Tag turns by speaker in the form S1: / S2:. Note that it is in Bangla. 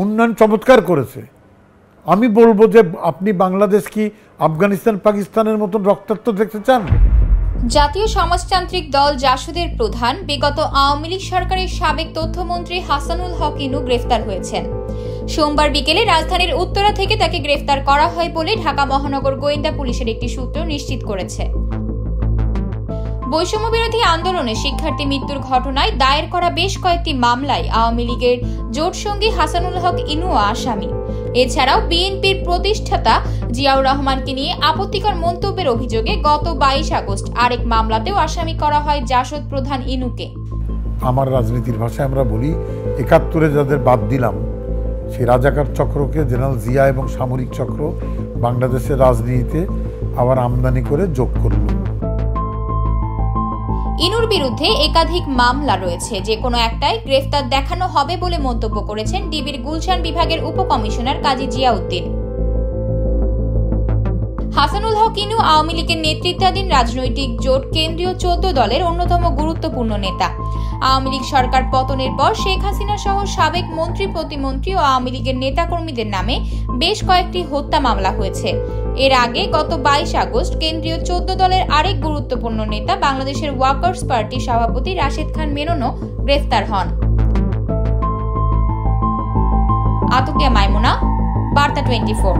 S1: উন্নয়ন চমৎকার করেছে। আমি বলবো যে আপনি বাংলাদেশ কি আফগানিস্তান পাকিস্তানের মতন রক্তাক্ত দেখতে চান?
S2: জাতীয় সমাজতান্ত্রিক দল জাসদের প্রধান বিগত আওয়ামী লীগ সরকারের সাবেক তথ্যমন্ত্রী হাসানুল হক ইনু গ্রেফতার হয়েছেন। সোমবার বিকেলে রাজধানীর উত্তরা থেকে তাকে গ্রেফতার করা হয় বলে ঢাকা মহানগর গোয়েন্দা পুলিশের একটি সূত্র নিশ্চিত করেছে। বৈষম্য বিরোধী আন্দোলনে শিক্ষার্থী মৃত্যুর ঘটনায় দায়ের করা বেশ কয়েকটি মামলায় আওয়ামী লীগের জোটসঙ্গী হাসানুল হক ইনু আসামি। এছাড়াও বিএনপির প্রতিষ্ঠাতা জিয়াউর রহমানকে নিয়ে আপত্তিকর মন্তব্যের অভিযোগে গত 22 আগস্ট আরেক মামলাতেও আসামি করা হয় জাসদ প্রধান ইনুকে।
S1: আমার রাজনীতির ভাষায় আমরা বলি ৭১-এ যাদের বাদ দিলাম, সেই রাজাকার চক্রকে জেনারেল জিয়া এবং সামরিক চক্র বাংলাদেশের রাজনীতিতে আবার আমদানি করে যোগ করল।
S2: ইনুর বিরুদ্ধে একাধিক মামলা রয়েছে, যে কোনো একটাই গ্রেফতার দেখানো হবে বলে মন্তব্য করেছেন ডিবির গুলশান বিভাগের উপকমিশনার কাজী জিয়াউদ্দিন। হাসানুল হক ইনু আওয়ামী লীগের নেতৃত্বাধীন রাজনৈতিক জোট কেন্দ্রীয় 14 দলের অন্যতম গুরুত্বপূর্ণ নেতা। আওয়ামী লীগ সরকার পতনের পর শেখ হাসিনা সহ সাবেক মন্ত্রী প্রতিমন্ত্রী ও আওয়ামী লীগের নেতাকর্মীদের নামে বেশ কয়েকটি হত্যা মামলা হয়েছে। এর আগে গত 22 আগস্ট কেন্দ্রীয় 14 দলের আরেক গুরুত্বপূর্ণ নেতা বাংলাদেশের ওয়ার্কার্স পার্টি সভাপতি রাশেদ খান মেননও গ্রেফতার হন। আতকিয়া মাইমুনা, বার্তা 24।